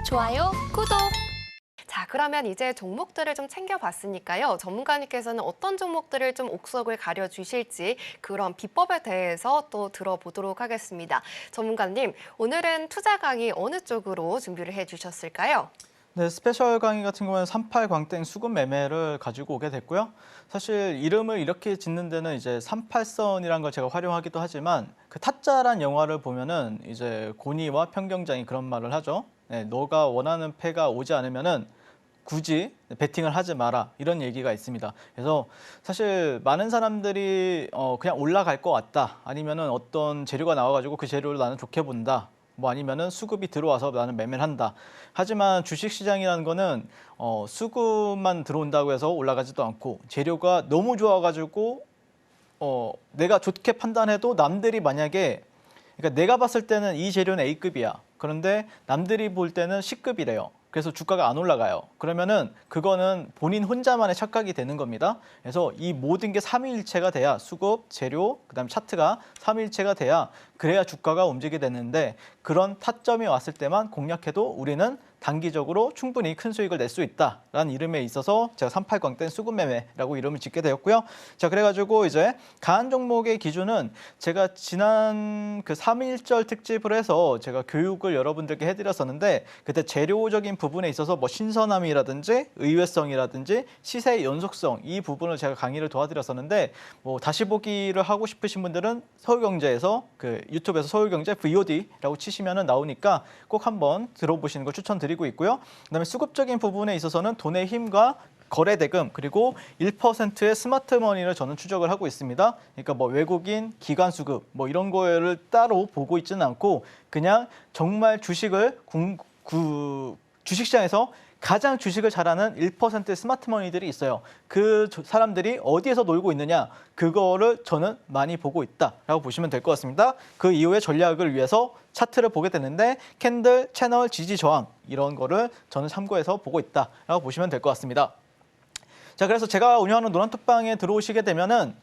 좋아요, 구독! 자, 그러면 이제 종목들을 좀 챙겨봤으니까요. 전문가님께서는 어떤 종목들을 좀 옥석을 가려주실지 그런 비법에 대해서 또 들어보도록 하겠습니다. 전문가님, 오늘은 투자 강의 어느 쪽으로 준비를 해주셨을까요? 네, 스페셜 강의 같은 경우는 38광땡 수급 매매를 가지고 오게 됐고요. 사실 이름을 이렇게 짓는 데는 이제 38선이라는 걸 제가 활용하기도 하지만 그 타짜란 영화를 보면은 이제 고니와 편경장이 그런 말을 하죠. 네, 너가 원하는 패가 오지 않으면은 굳이 베팅을 하지 마라 이런 얘기가 있습니다. 그래서 사실 많은 사람들이 그냥 올라갈 것 같다 아니면은 어떤 재료가 나와가지고 그 재료를 나는 좋게 본다. 뭐 아니면은 수급이 들어와서 나는 매매를 한다. 하지만 주식시장이라는 거는 수급만 들어온다고 해서 올라가지도 않고 재료가 너무 좋아가지고 내가 좋게 판단해도 남들이 만약에 그러니까 내가 봤을 때는 이 재료는 A급이야. 그런데 남들이 볼 때는 C급이래요. 그래서 주가가 안 올라가요. 그러면은 그거는 본인 혼자만의 착각이 되는 겁니다. 그래서 이 모든 게 삼위일체가 돼야 수급, 재료, 그다음 차트가 삼위일체가 돼야 그래야 주가가 움직이게 되는데 그런 타점이 왔을 때만 공략해도 우리는 단기적으로 충분히 큰 수익을 낼 수 있다라는 이름에 있어서 제가 38광땡 수급 매매라고 이름을 짓게 되었고요. 자, 그래가지고 이제 강한 종목의 기준은 제가 지난 그 3.1절 특집을 해서 제가 교육을 여러분들께 해드렸었는데 그때 재료적인 부분에 있어서 뭐 신선함이라든지 의외성이라든지 시세의 연속성 이 부분을 제가 강의를 도와드렸었는데 뭐 다시 보기를 하고 싶으신 분들은 서울경제에서 그 유튜브에서 서울경제 VOD라고 치시면은 나오니까 꼭 한번 들어보시는 걸 추천드리고 있고요. 그다음에 수급적인 부분에 있어서는 돈의 힘과 거래 대금 그리고 1%의 스마트머니를 저는 추적을 하고 있습니다. 그러니까 뭐 외국인 기관 수급 뭐 이런 거를 따로 보고 있지는 않고 그냥 정말 주식을 주식시장에서 가장 주식을 잘하는 1%의 스마트머니들이 있어요. 그 사람들이 어디에서 놀고 있느냐 그거를 저는 많이 보고 있다라고 보시면 될 것 같습니다. 그 이후에 전략을 위해서 차트를 보게 되는데 캔들, 채널, 지지, 저항 이런 거를 저는 참고해서 보고 있다라고 보시면 될 것 같습니다. 자, 그래서 제가 운영하는 노란톡방에 들어오시게 되면은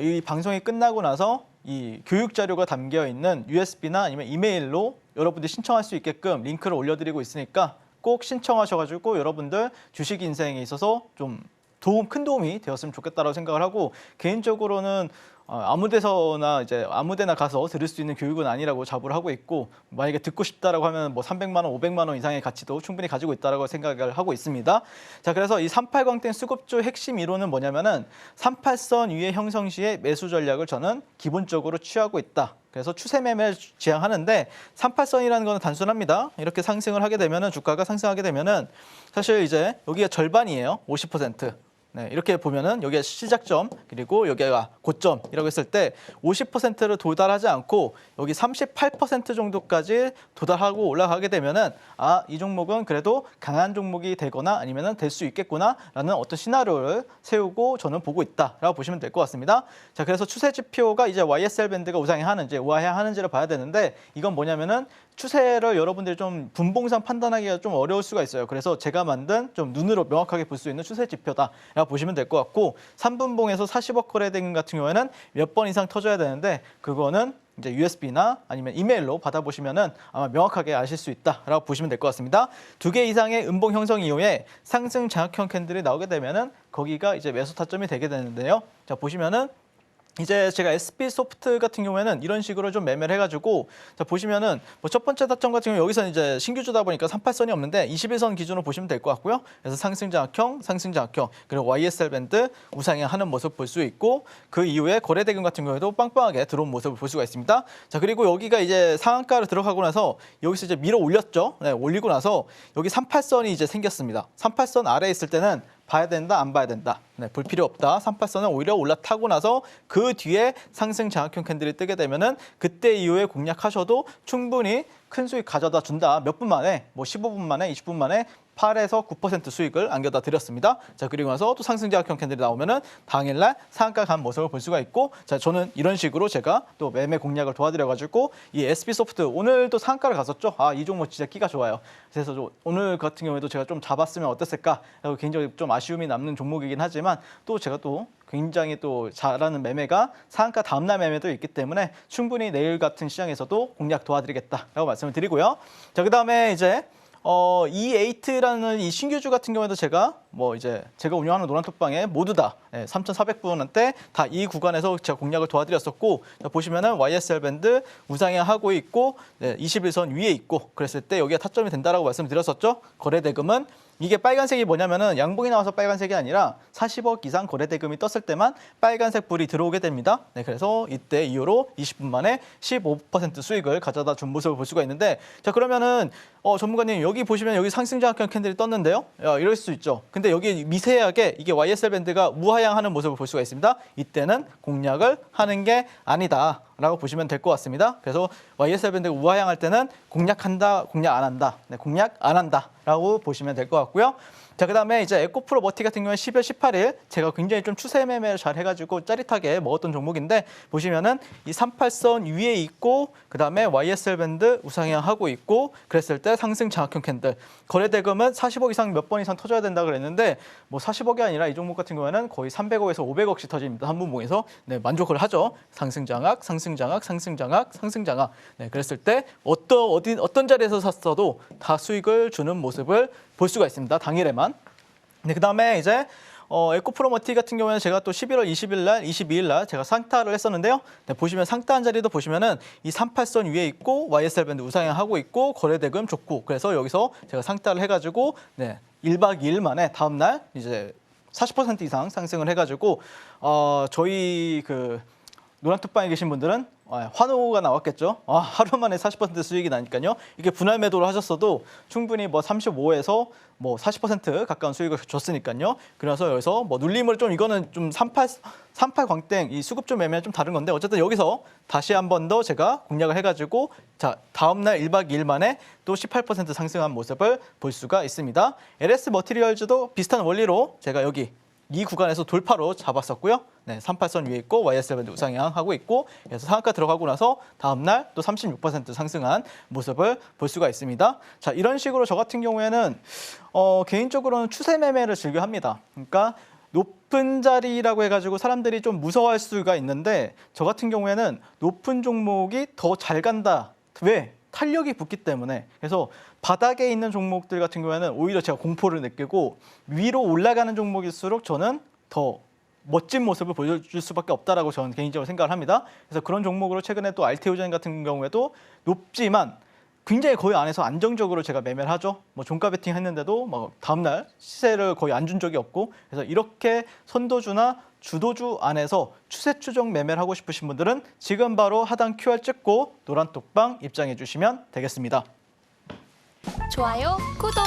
이 방송이 끝나고 나서 이 교육 자료가 담겨 있는 USB나 아니면 이메일로 여러분들이 신청할 수 있게끔 링크를 올려드리고 있으니까 꼭 신청하셔가지고 여러분들 주식 인생에 있어서 좀 큰 도움이 되었으면 좋겠다라고 생각을 하고 개인적으로는 아무 데서나 이제 아무 데나 가서 들을 수 있는 교육은 아니라고 자부를 하고 있고 만약에 듣고 싶다라고 하면 뭐 300만 원, 500만 원 이상의 가치도 충분히 가지고 있다라고 생각을 하고 있습니다. 자, 그래서 이 38광땡 수급주 핵심 이론은 뭐냐면은 38선 위의 형성 시에 매수 전략을 저는 기본적으로 취하고 있다. 그래서 추세 매매를 지향하는데 38선이라는 거는 단순합니다. 이렇게 상승을 하게 되면은 주가가 상승하게 되면은 사실 이제 여기가 절반이에요. 50%. 네, 이렇게 보면은 여기가 시작점 그리고 여기가 고점이라고 했을 때 50%를 도달하지 않고 여기 38% 정도까지 도달하고 올라가게 되면은 이 종목은 그래도 강한 종목이 되거나 아니면은 될 수 있겠구나라는 어떤 시나리오를 세우고 저는 보고 있다라고 보시면 될 것 같습니다. 자, 그래서 추세 지표가 이제 YSL 밴드가 우상향하는지 우하향하는지를 봐야 되는데 이건 뭐냐면은 추세를 여러분들이 좀 분봉상 판단하기가 좀 어려울 수가 있어요. 그래서 제가 만든 좀 눈으로 명확하게 볼 수 있는 추세 지표다라고 보시면 될 것 같고 3분봉에서 40억 거래대금 같은 경우에는 몇 번 이상 터져야 되는데 그거는 이제 USB나 아니면 이메일로 받아보시면은 아마 명확하게 아실 수 있다라고 보시면 될 것 같습니다. 2개 이상의 음봉 형성 이후에 상승 장악형 캔들이 나오게 되면은 거기가 이제 매수 타점이 되게 되는데요. 자, 보시면은 이제 제가 SP소프트 같은 경우에는 이런 식으로 좀 매매를 해가지고 자, 보시면은 뭐 첫 번째 타점 같은 경우 여기서 이제 신규주다 보니까 38선이 없는데 21선 기준으로 보시면 될 것 같고요. 그래서 상승장악형, 그리고 YSL 밴드 우상향하는 모습 볼 수 있고 그 이후에 거래대금 같은 경우에도 빵빵하게 들어온 모습을 볼 수가 있습니다. 자, 그리고 여기가 이제 상한가를 들어가고 나서 여기서 이제 밀어 올렸죠. 네, 올리고 나서 여기 38선이 이제 생겼습니다. 38선 아래에 있을 때는 봐야 된다, 안 봐야 된다. 네, 볼 필요 없다. 38선은 오히려 올라타고 나서 그 뒤에 상승 장악형 캔들이 뜨게 되면은 그때 이후에 공략하셔도 충분히 큰 수익 가져다 준다. 몇 분 만에, 뭐 15분 만에, 20분 만에 8에서 9% 수익을 안겨다 드렸습니다. 자, 그리고 나서 또 상승 장악형 캔들이 나오면은 당일날 상한가 간 모습을 볼 수가 있고, 자, 저는 이런 식으로 제가 또 매매 공략을 도와드려가지고 이 SP소프트 오늘도 상한가를 갔었죠. 이 종목 진짜 끼가 좋아요. 그래서 오늘 같은 경우에도 제가 좀 잡았으면 어땠을까? 개인적으로 좀 아쉬움이 남는 종목이긴 하지만 또 제가 또 굉장히 또 잘하는 매매가 상한가 다음날 매매도 있기 때문에 충분히 내일 같은 시장에서도 공략 도와드리겠다라고 말씀을 드리고요. 자, 그다음에 이제 E8라는 이 신규주 같은 경우에도 제가 제가 운영하는 노란톡방에 모두 다 3,400분한테 다 이 구간에서 제가 공략을 도와드렸었고, 자, 보시면은 YSL 밴드 우상향하고 있고 21선 위에 있고 그랬을 때 여기가 타점이 된다라고 말씀드렸었죠. 거래 대금은 이게 빨간색이 뭐냐면은 양봉이 나와서 빨간색이 아니라 40억 이상 거래 대금이 떴을 때만 빨간색 불이 들어오게 됩니다. 네, 그래서 이때 이후로 20분 만에 15% 수익을 가져다 준 모습을 볼 수가 있는데, 자, 그러면은 전문가님 여기 보시면 여기 상승장악형 캔들이 떴는데요. 이럴 수 있죠. 근데 여기 미세하게 이게 YSL 밴드가 우하향하는 모습을 볼 수가 있습니다. 이때는 공략을 하는 게 아니다라고 보시면 될 것 같습니다. 그래서 YSL 밴드가 우하향할 때는 공략한다, 공략 안 한다, 네, 공략 안 한다라고 보시면 될 것 같고요. 자, 그다음에 이제 에코프로 머티 같은 경우에 10월 18일 제가 굉장히 좀 추세 매매를 잘 해가지고 짜릿하게 먹었던 종목인데, 보시면은 이 38선 위에 있고 그다음에 YSL 밴드 우상향하고 있고 그랬을 때 상승 장악형 캔들, 거래 대금은 40억 이상 몇 번 이상 터져야 된다 그랬는데 뭐 40억이 아니라 이 종목 같은 경우에는 거의 300억에서 500억씩 터집니다. 한 분봉에서. 네, 만족을 하죠. 상승 장악, 상승 장악, 상승 장악, 상승 장악. 네, 그랬을 때 어떤 자리에서 샀어도 다 수익을 주는 모습을 볼 수가 있습니다. 당일에만. 네, 그다음에 이제 에코프로머티 같은 경우에는 제가 또 11월 20일 날, 22일 날 제가 상타를 했었는데요. 네, 보시면 상타한 자리도 보시면은 이 38선 위에 있고 YSL 밴드 우상향하고 있고 거래 대금 좋고, 그래서 여기서 제가 상타를 해가지고 1박 2일 만에 다음 날 이제 40% 이상 상승을 해가지고 저희 그 노란톡방에 계신 분들은 환호가 나왔겠죠. 하루 만에 40% 수익이 나니까요. 이게 분할 매도를 하셨어도 충분히 뭐 35에서 뭐 40% 가까운 수익을 줬으니까요. 그래서 여기서 뭐 눌림을 좀, 이거는 좀 38 광땡 이 수급주 매매는 좀 다른 건데, 어쨌든 여기서 다시 한 번 더 제가 공략을 해가지고 자, 다음 날 1박 2일 만에 또 18% 상승한 모습을 볼 수가 있습니다. LS 머티리얼즈도 비슷한 원리로 제가 여기 이 구간에서 돌파로 잡았었고요. 네, 38선 위에 있고 YSL 밴드 우상향하고 있고, 그래서 상한가 들어가고 나서 다음 날 또 36% 상승한 모습을 볼 수가 있습니다. 자, 이런 식으로 저 같은 경우에는 개인적으로는 추세 매매를 즐겨 합니다. 그러니까 높은 자리라고 해가지고 사람들이 좀 무서워할 수가 있는데, 저 같은 경우에는 높은 종목이 더 잘 간다. 왜? 탄력이 붙기 때문에. 그래서 바닥에 있는 종목들 같은 경우에는 오히려 제가 공포를 느끼고, 위로 올라가는 종목일수록 저는 더 멋진 모습을 보여줄 수밖에 없다라고 저는 개인적으로 생각을 합니다. 그래서 그런 종목으로 최근에 또 알테오젠 같은 경우에도 높지만 굉장히 거의 안에서 안정적으로 제가 매매를 하죠. 뭐 종가 베팅 했는데도 뭐 다음날 시세를 거의 안 준 적이 없고, 그래서 이렇게 선도주나 주도주 안에서 추세 추종 매매를 하고 싶으신 분들은 지금 바로 하단 QR 찍고 노란톡방 입장해 주시면 되겠습니다. 좋아요, 구독!